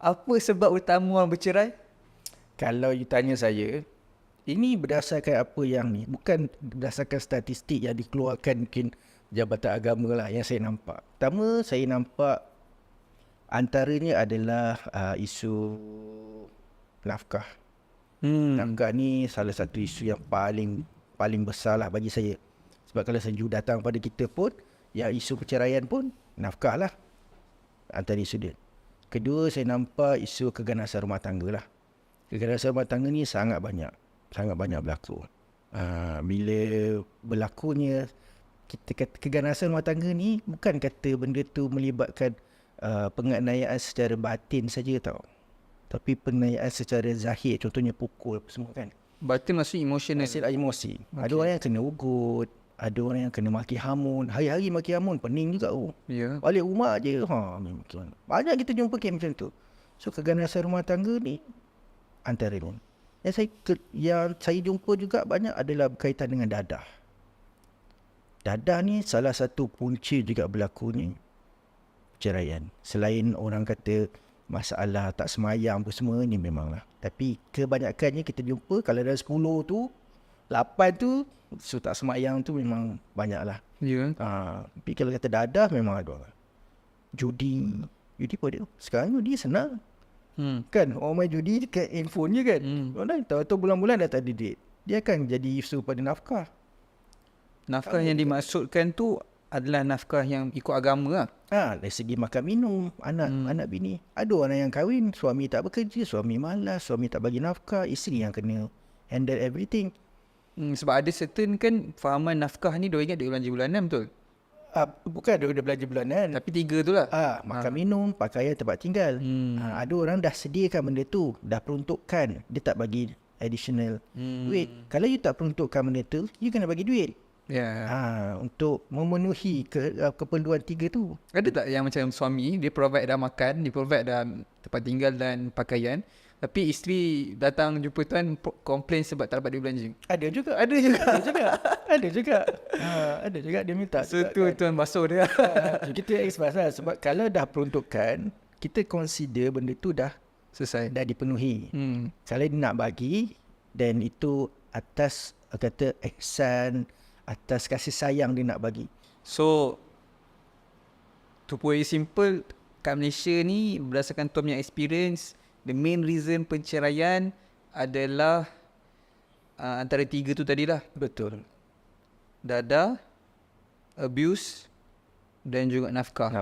Apa sebab utama orang bercerai? Kalau you tanya saya, ini berdasarkan apa yang ni, bukan berdasarkan statistik yang dikeluarkan mungkin Jabatan Agama lah yang saya nampak. Pertama, saya nampak antaranya adalah isu nafkah. Nafkah ni salah satu isu yang paling besar lah bagi saya. Sebab kalau seju datang pada kita pun, yang isu perceraian pun nafkah lah antara isu dia. Kedua, saya nampak isu keganasan rumah tangga lah. Keganasan rumah tangga ni sangat banyak berlaku. Bila berlakunya kita kata keganasan rumah tangga ni, bukan kata benda tu melibatkan penganiayaan secara batin saja tau. Tapi penganiayaan secara zahir, contohnya pukul apa semua kan. Batin maksud emosional. Hasil emosi. Okay. Ada orang yang kena ugut, ada orang yang kena maki hamun. Hari-hari maki hamun, pening juga. Ya. Balik rumah je. Banyak kita jumpa kes macam tu. So keganasan rumah tangga ni antara ni. Yang saya jumpa juga banyak adalah berkaitan dengan dadah. Dadah ni salah satu punca juga berlakunya perceraian. Selain orang kata masalah tak semayang apa semua ni memanglah. Tapi kebanyakannya kita jumpa kalau dalam 10 tu, 8 tu, so tak semayang tu memang banyak lah. Ya. Tapi kalau kata dadah memang ada lah. Judi pun ada. Sekarang judi senang. Kan orang main judi dekat handphone je kan. Orang tahu bulan-bulan dah tak ada duit. Dia akan jadi isu pada nafkah. Nafkah yang dimaksudkan tu adalah nafkah yang ikut agama lah. Dari segi makan minum, anak bini. Ada orang yang kahwin, suami tak bekerja, suami malas, suami tak bagi nafkah, isteri yang kena handle everything. Sebab ada certain kan fahaman nafkah ni dia ingat duit belanja bulanan betul? Bukan dia belanja bulanan. Tapi 3 tu lah. Makan minum, pakaian, tempat tinggal. Ada orang dah sediakan benda tu, dah peruntukkan, dia tak bagi additional duit. Kalau you tak peruntukkan benda tu, you kena bagi duit. Untuk memenuhi keperluan 3 tu. Ada tak yang macam suami dia provide dah makan, dia provide dah tempat tinggal dan pakaian, tapi isteri datang jumpa tuan komplain sebab tak dapat duit belanja? Ada juga. Ada juga dia minta. So tu kan. Tuan basuh dia. Kita express lah. Sebab kalau dah peruntukkan, kita consider benda tu dah selesai, dah dipenuhi. Kalau dia nak bagi, dan itu atas kata ihsan, atas kasih sayang dia nak bagi. So to put it simple, kat Malaysia ni berdasarkan Tom punya experience, the main reason perceraian adalah antara 3 tu tadilah. Betul. Dadah, abuse dan juga nafkah.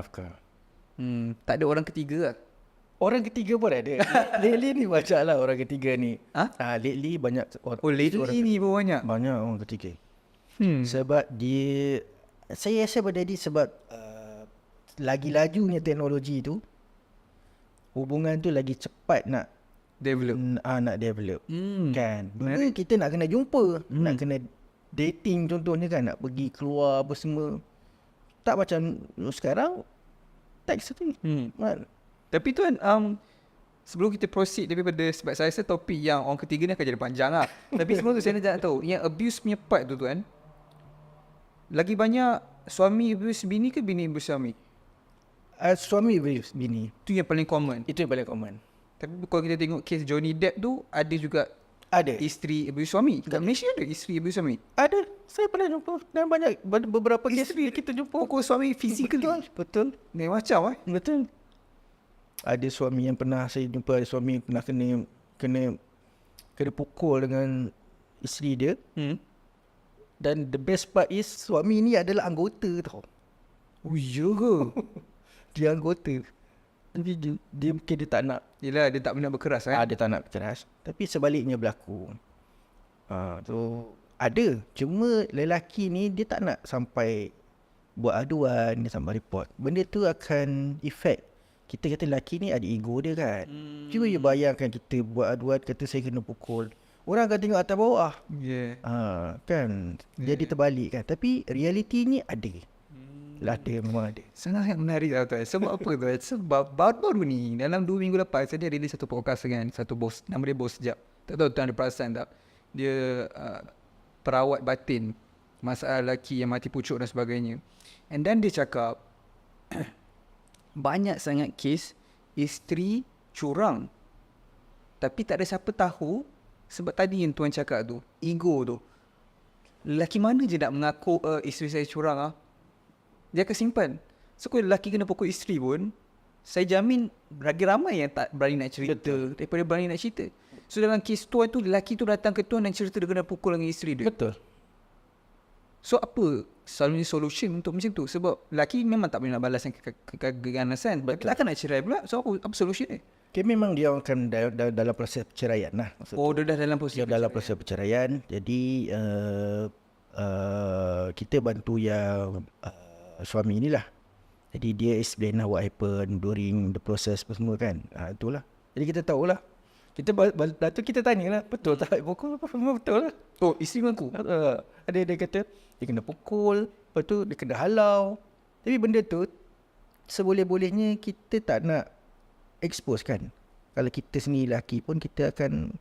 Tak ada orang ketiga lah. Orang ketiga pun ada. Lately ni banyak lah orang ketiga ni. Lately banyak orang. Lately ni pun banyak. Banyak orang ketiga. Sebab dia, saya rasa pada dia sebab lagi lajunya teknologi tu, hubungan tu lagi cepat nak develop. Kan. Dulu kita nak kena jumpa, nak kena dating contohnya kan, nak pergi keluar apa semua. Tak macam sekarang teks tu. Tapi tuan, sebelum kita proceed daripada, sebab saya rasa topik yang orang ketiga ni akan jadi panjang lah. Tapi sebelum tu saya nak tahu, yang abuse punya part tu tuan, lagi banyak suami abuse bini ke bini abuse suami? Suami abuse bini. Itu yang paling common. Itu yang paling common. Tapi kalau kita tengok kes Johnny Depp tu, ada juga isteri abuse suami. Kat Malaysia ada isteri abuse suami? Ada. Saya pernah jumpa. Dan banyak beberapa kes kita jumpa. Pukul suami physically. Betul. Ni macam Betul. Ada suami yang pernah saya jumpa, ada suami yang pernah kena pukul dengan isteri dia. Dan the best part is suami ni adalah anggota tau. Oh iya ke? Dia anggota. Tapi dia mungkin dia tak nak. Yelah, dia tak pernah berkeras Dia tak nak berkeras. Tapi sebaliknya berlaku. So ada. Cuma lelaki ni dia tak nak sampai buat aduan, dia sampai report. Benda tu akan efek. Kita kata lelaki ni ada ego dia kan. Cuba you bayangkan kita buat aduan, kata saya kena pukul. Orang akan tengok atas bawah. Kan. Jadi terbalik kan. Tapi realiti ni ada. Ada, memang ada. Sangat menarik lah tuan. Sebab apa tuan? Sebab baru-baru ni, dalam 2 minggu lepas, saya ada release satu podcast dengan satu bos. Nama dia Bos Sekejap. Tak tahu tuan ada perasan tak? Dia perawat batin. Masalah lelaki yang mati pucuk dan sebagainya. And then dia cakap, banyak sangat kes isteri curang. Tapi tak ada siapa tahu, sebab tadi yang tuan cakap tu, ego tu. Lelaki mana je nak mengaku isteri saya curang ah. Dia akan simpan. So kalau lelaki kena pukul isteri pun, saya jamin lagi ramai yang tak berani nak cerita daripada berani nak cerita. So dalam kes tuan tu, lelaki tu datang ke tuan dan cerita dia kena pukul dengan isteri dia. Betul. So apa selalunya solution untuk macam tu? Sebab lelaki memang tak boleh nak balas keganasan. Takkan nak cerai pula. So apa solution dia? Okay, memang dia akan dalam proses perceraian lah. Oh, dia dah dalam proses. Dia dalam proses perceraian. Jadi kita bantu yang suami ni lah. Jadi dia explain lah what happened during the process semua kan. Itulah. Jadi kita tahulah. Lepas tu kita tanya lah, betul tak pukul? Memang betul lah. Oh, isteri mengaku. Ada dia kata dia kena pukul, lepas tu dia kena halau. Tapi benda tu seboleh-bolehnya kita tak nak expose kan. Kalau kita sendiri lelaki pun kita akan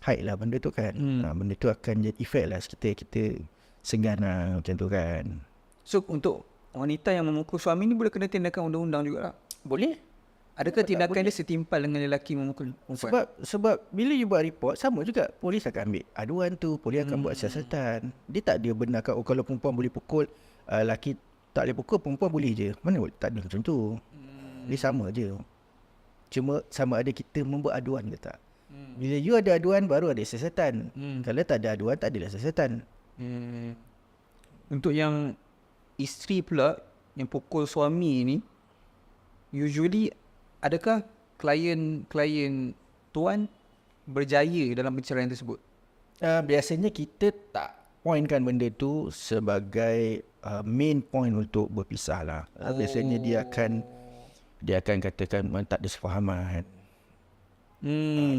hide lah benda tu kan. Benda tu akan jadi effect lah kita segan lah macam tu kan. So untuk wanita yang memukul suami ni boleh kena tindakan undang-undang jugalah. Boleh. Adakah tindakan dia setimpal dengan lelaki memukul perempuan? Sebab bila you buat report, sama juga polis akan ambil aduan tu, polis akan buat siasatan. Dia tak dia benarkan kalau perempuan boleh pukul, lelaki tak boleh pukul, perempuan boleh je. Mana boleh? Tak ada macam tu. Dia sama je. Cuma sama ada kita membuat aduan ke tak. Bila you ada aduan, baru ada siasatan. Kalau tak ada aduan, tak adalah siasatan. Untuk yang isteri pula yang pukul suami ni, usually adakah klien tuan berjaya dalam perceraian tersebut? Biasanya kita tak pointkan benda tu sebagai main point untuk berpisah lah. Biasanya dia akan katakan tak ada sefahaman.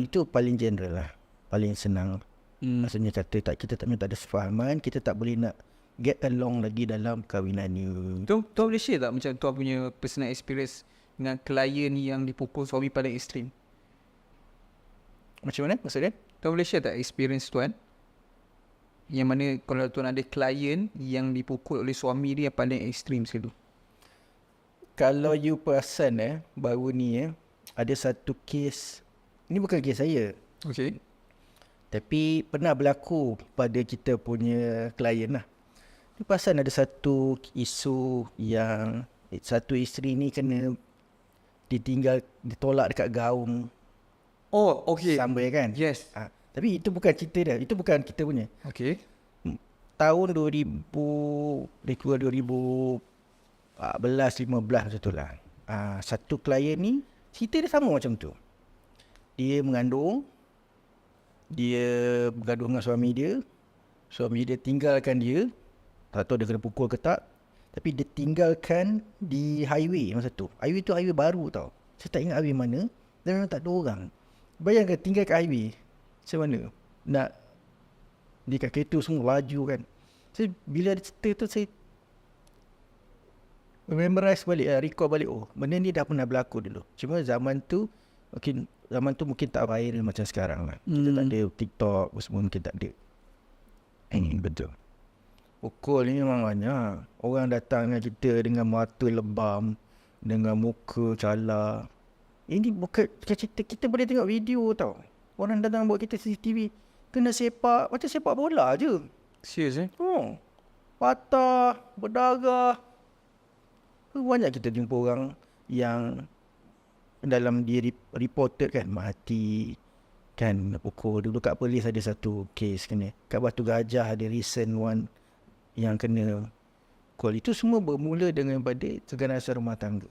Itu paling general lah, paling senang. Maksudnya kata kita tak ada sefahaman, kita tak boleh nak get along lagi dalam kahwinan ni. Tuan boleh share tak macam tuan punya personal experience dengan klien yang dipukul suami paling ekstrim? Macam mana maksudnya? Tuan boleh share tak experience tuan? Yang mana kalau tuan ada klien yang dipukul oleh suami dia yang paling ekstrim sekali tu? Kalau you perasan baru ni ada satu kes, ni bukan kes saya. Okay. Tapi pernah berlaku pada kita punya klien lah. You perasan ada satu isu yang satu isteri ni kena ditolak dekat Gaung. Oh, okay. Sambil kan? Yes. Tapi itu bukan cerita dia. Itu bukan kita punya. Okay. Tahun 2014-15 macam tu lah. Satu klien ni, cerita dia sama macam tu. Dia mengandung. Dia bergaduh dengan suami dia. Suami dia tinggalkan dia. Tak tahu dia kena pukul ke tak. Tapi dia tinggalkan di highway masa tu. Highway tu highway baru tau. Saya tak ingat highway mana. Dan memang tak ada orang. Bayangkan tinggal kat highway. Macam mana? Nak di kat kereta semua laju kan. So, bila ada cerita tu saya memorize balik, recall balik. Oh, benda ni dah pernah berlaku dulu. Cuma zaman tu mungkin tak viral macam sekarang lah. Kita tak ada TikTok semua, mungkin tak ada. Betul. Pukul ni memang banyak. Orang datang dengan kita dengan mata lebam, dengan muka cala. Ini bukan cerita, kita boleh tengok video tau. Orang datang buat kita CCTV, kena sepak, macam sepak bola je. Serius Patah, berdarah. Banyak kita jumpa orang yang dalam dia reported kan, mati kan, pukul. Dulu kat polis ada satu kes kena. Kat Batu Gajah ada recent one yang kena pukul. Itu semua bermula dengan pada keganasan rumah tangga.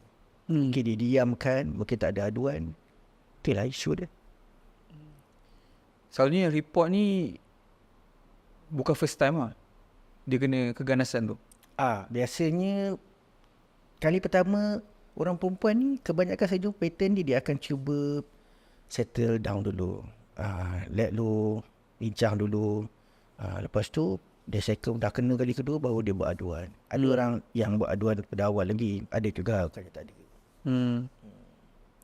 Mungkin dia diamkan, mungkin tak ada aduan. Itulah isu dia. Selalunya report ni bukan first time lah dia kena keganasan tu. Biasanya kali pertama orang perempuan ni, kebanyakan saya jumpa pattern dia akan cuba settle down dulu. Let lu bincang dulu. Lepas tu dia second dah kena kali kedua baru dia buat aduan. Ada orang yang buat aduan daripada awal lagi. Ada juga kan tak ada.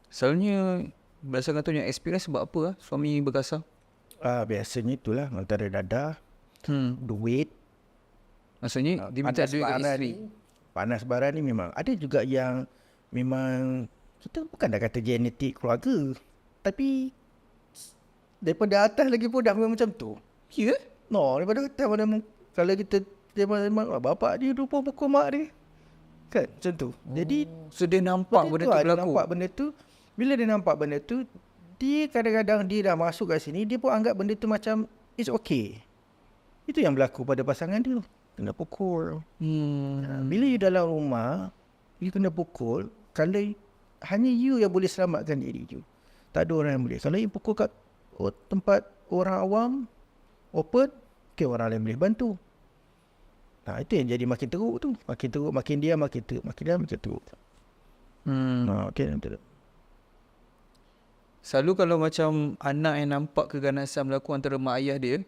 Selalunya berdasarkan tu yang experience sebab apa suami berkasar? Biasanya itulah antara dadah, duit. Maksudnya dia minta duit ke isteri. Panas baran ni memang ada juga yang memang kita bukan dah kata genetik keluarga. Tapi daripada atas lagi pun dah memang macam tu. Ya? No, daripada atas mana kalau kita bapak dia lupa pukul mak dia. Kan macam tu. Jadi So dia nampak benda tu dia berlaku. nampak benda tu. Bila dia nampak benda tu, dia kadang-kadang dia dah masuk kat sini, dia pun anggap benda tu macam it's okay. Itu yang berlaku pada pasangan dia. Kena pukul. Bila you dalam rumah, you kena pukul. Kalau hanya you yang boleh selamatkan diri you. Tak ada orang yang boleh. Kalau you pukul kat tempat orang awam, open, okay, orang lain boleh bantu. Nah, itu yang jadi makin teruk tu. Makin teruk, makin diam, makin teruk. Makin diam, makin teruk. Okay, betul. Selalu kalau macam anak yang nampak keganasan berlaku antara mak ayah dia,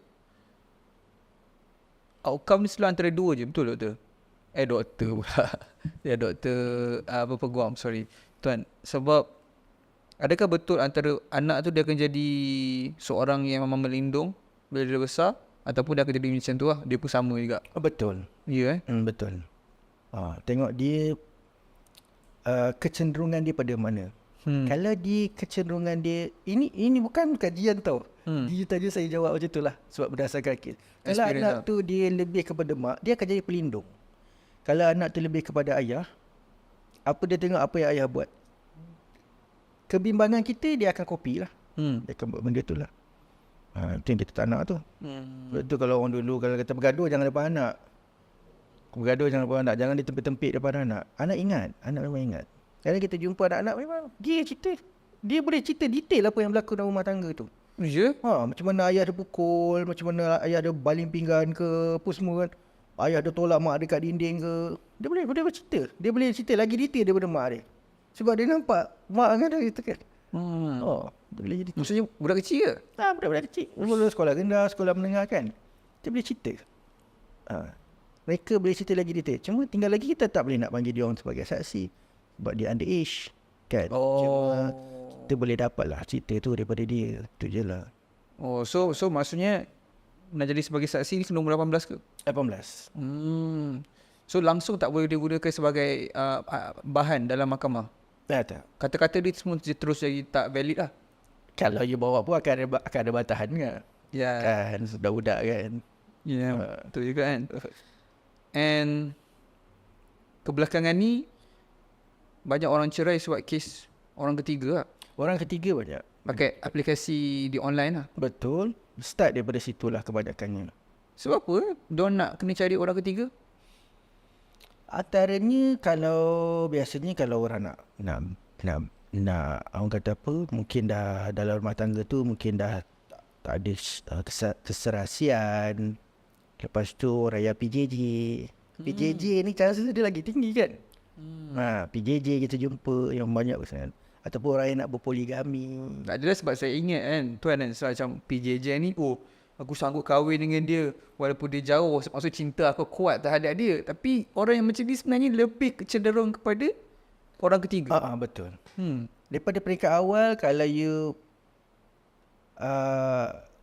outcome ni selalu antara dua je, betul doktor? Doktor pula. Ya, doktor peguam, sorry. Tuan, sebab adakah betul antara anak tu dia akan jadi seorang yang memang melindung bila dia besar, ataupun dia akan jadi macam tu lah, dia pun sama juga? Betul. Ya Betul. Tengok dia kecenderungan dia pada mana. Kalau dia kecenderungan dia, ini bukan kajian tau. Dia tanya saya jawab macam tu lah, sebab berdasarkan kes. Kalau anak tu dia lebih kepada mak, dia akan jadi pelindung. Kalau anak tu lebih kepada ayah, apa dia tengok apa yang ayah buat, kebimbangan kita dia akan copy lah. Dia akan buat benda tu lah. Itu yang kita tak nak tu. Sebab tu kalau orang dulu kalau kata bergaduh jangan depan anak. Bergaduh jangan depan anak, jangan ditempik-tempik depan anak. Anak ingat, anak memang ingat. Kalau kita jumpa anak-anak memang dia cerita. Dia boleh cerita detail apa yang berlaku dalam rumah tangga tu. Ya? Macam mana ayah dia pukul, macam mana ayah dia baling pinggan ke, apa semua kan. Ayah dia tolak mak dia kat dinding ke. Dia boleh cerita. Dia boleh cerita lagi detail daripada mak dia. Sebab dia nampak mak dengan dia tekan. Dia boleh jadi. Maksudnya budak kecil ke? Budak-budak kecil. Mula sekolah rendah, sekolah menengah kan. Dia boleh cerita. Mereka boleh cerita lagi detail. Cuma tinggal lagi kita tak boleh nak panggil dia orang sebagai saksi. Sebab dia underage. Kan? Cuma kita boleh dapat lah cerita tu daripada dia. Itu je lah. So maksudnya nak jadi sebagai saksi ni kena umur 18 ke? 18. So langsung tak boleh digunakan sebagai bahan dalam mahkamah? Tak. Kata-kata dia semua terus jadi tak valid lah? Kalau you bawa pun akan ada bantahan kan? Ya. Kan sudah budak kan? Ya, betul juga kan. And kebelakangan ni banyak orang cerai sebab kes orang ketiga lah. Orang ketiga banyak. Pakai aplikasi di online lah. Betul. Start daripada situlah kebanyakannya. Sebab apa? Diorang nak kena cari orang ketiga? Antaranya biasanya kalau orang nak orang kata apa, mungkin dah dalam rumah tangga tu mungkin dah tak ada keserasian. Lepas tu raya PJJ. PJJ ni chance dia lagi tinggi kan? PJJ kita jumpa yang banyak kan. Ataupun orang yang nak berpoligami. Tak adalah sebab saya ingat kan tuan kan, so, macam PJJ ni aku sanggup kahwin dengan dia walaupun dia jauh, maksud cinta aku kuat terhadap dia. Tapi orang yang macam ni sebenarnya lebih cenderung kepada orang ketiga. Betul. Daripada peringkat awal kalau you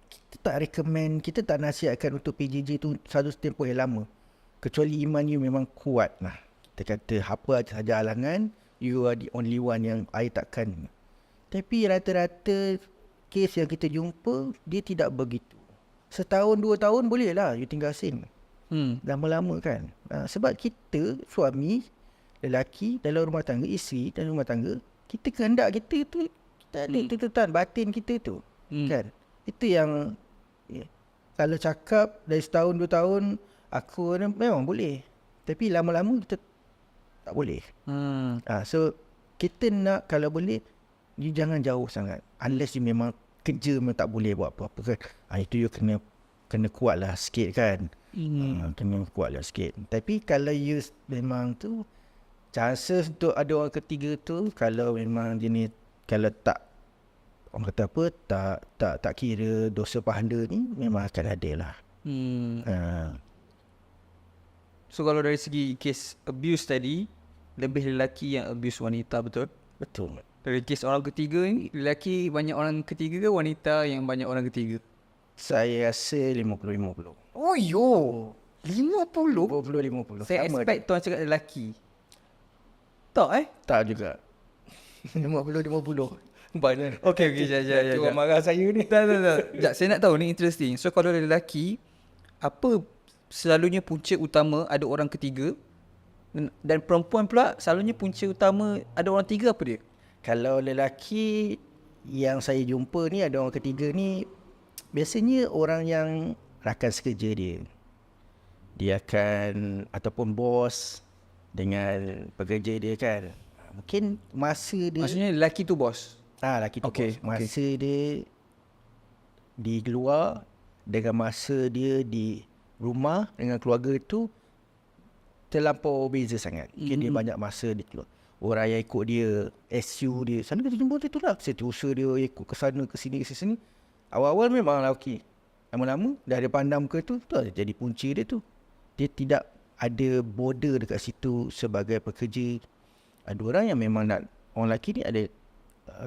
kita tak recommend, kita tak nasihatkan untuk PJJ tu satu tempoh yang lama. Kecuali iman you memang kuat lah. Kita kata apa sahaja halangan, you are the only one yang I takkan. Tapi rata-rata kes yang kita jumpa, dia tidak begitu. Setahun, 2 tahun boleh lah you tinggal sin. Lama-lama kan. Sebab kita, suami, lelaki dalam rumah tangga, isteri dalam rumah tangga, kita kehendak kita tu, kita ada tuntutan batin kita tu. Kan? Itu yang, kalau cakap dari setahun, 2 tahun, aku memang boleh. Tapi lama-lama kita tak boleh. So kita nak kalau boleh you jangan jauh sangat. Unless you memang kerja memang tak boleh buat apa-apa kan. Itu you kena kuat lah sikit kan. Kena kuat lah sikit. Tapi kalau you memang tu, chances untuk ada orang ketiga tu, kalau memang jenis, kalau tak, orang kata apa, tak kira dosa pahanda ni, memang akan ada lah. So kalau dari segi kes abuse tadi, lebih lelaki yang abuse wanita, betul? Betul. Dari kes orang ketiga ni, lelaki banyak orang ketiga ke wanita yang banyak orang ketiga? Saya rasa 50-50. Oh yo, 50? 50-50. Saya sama expect tuan cakap lelaki. Tak Tak juga. 50-50. Banyak. Okay, Cuma marah saya ni. Tak. Sekejap, saya nak tahu ni interesting. So kalau lelaki, apa selalunya punca utama ada orang ketiga, dan perempuan pula selalunya punca utama ada orang tiga, apa dia? Kalau lelaki yang saya jumpa ni, ada orang ketiga ni, biasanya orang yang rakan sekerja dia. Dia akan, ataupun bos dengan pekerja dia kan. Mungkin masa dia... Maksudnya lelaki tu bos? lelaki tu Okay, bos. Masa dia di luar dengan masa dia di rumah dengan keluarga tu terlampau beza sangat. Mungkin dia banyak masa di keluar. Orang yang ikut dia, SU dia, sana kita jumpa tu lah. Setiausaha dia ikut ke sana, ke sini, ke sini. Awal-awal memang lah okey. Lama-lama dah ada pandang muka tu lah jadi punca dia tu. Dia tidak ada border dekat situ sebagai pekerja. Ada orang yang memang nak, orang lelaki ni ada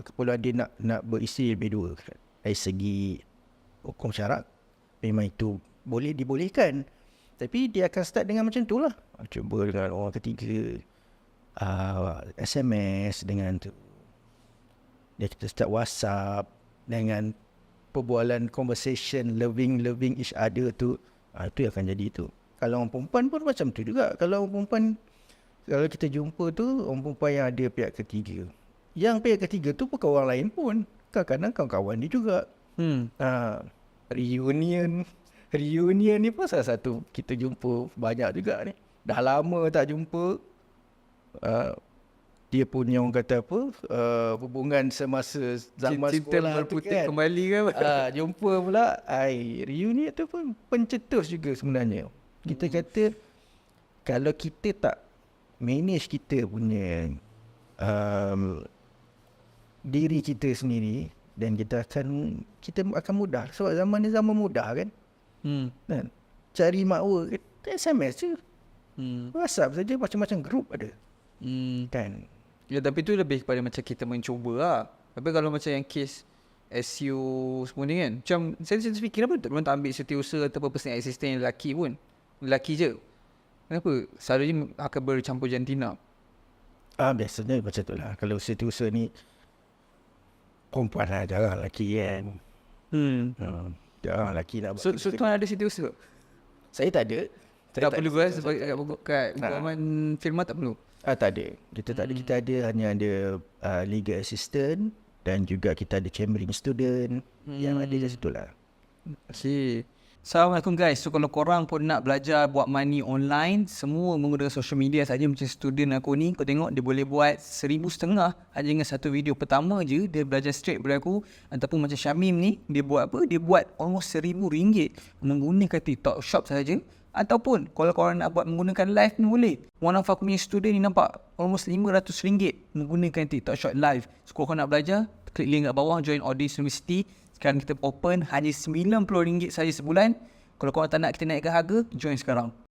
keperluan dia nak beristeri lebih dua. Dari segi hukum syarak, memang itu boleh dibolehkan. Tapi dia akan start dengan macam tu lah. Cuba dengan orang ketiga, SMS dengan tu. Dia kita start WhatsApp dengan perbualan conversation, loving each other tu. Itu yang akan jadi tu. Kalau orang perempuan pun macam tu juga. Kalau orang perempuan, kalau kita jumpa tu orang perempuan yang ada pihak ketiga. Yang pihak ketiga tu bukan orang lain pun. Kadang-kadang kawan-kawan dia juga. Reunion ni pun salah satu kita jumpa banyak juga ni. Dah lama tak jumpa. Dia punya orang kata apa, hubungan semasa zaman Cinta sekolah tu berputih kan. kembali kan? Jumpa pula. Reunion tu pun pencetus juga sebenarnya. Kita kata kalau kita tak manage kita punya diri kita sendiri, dan kita akan mudah. Sebab zaman ni zaman mudah kan. Kan? Cari makwa SMS je. WhatsApp saja macam-macam grup ada. Kan. Ya, tapi tu lebih kepada macam kita mencuba lah. Tapi kalau macam yang kes SU semua ni kan, macam saya fikir kenapa tak ambil setiausaha ataupun personal assistant lelaki pun. Lelaki je. Kenapa? Selalunya akan bercampur jantina. Biasanya macam tu lah. Kalau setiausaha ni perempuan lah, jarang lelaki kan. Jarang lelaki nak buat. So tuan ada setiausaha? Saya tak ada. Tak perlu kan sebagai kat guaman firma tak perlu. Tak ada. Kita tak ada. Kita ada hanya ada legal assistant dan juga kita ada chambering student. Yang ada di situ lah. Okay. Assalamualaikum guys. So kalau korang pun nak belajar buat money online, semua menggunakan social media saja, macam student aku ni, kau tengok dia boleh buat 1,500 hanya dengan satu video pertama je. Dia belajar straight daripada aku. Ataupun macam Syamim ni, dia buat apa? Dia buat almost RM1,000 menggunakan TikTok Shop saja. Ataupun kalau korang nak buat menggunakan live ni boleh. One of aku punya student ni nampak almost RM500 menggunakan TikTok Shop live. So kalau korang nak belajar, klik link kat bawah, join Audis University. Sekarang kita open hanya RM90 saja sebulan. Kalau korang tak nak kita naikkan harga, join sekarang.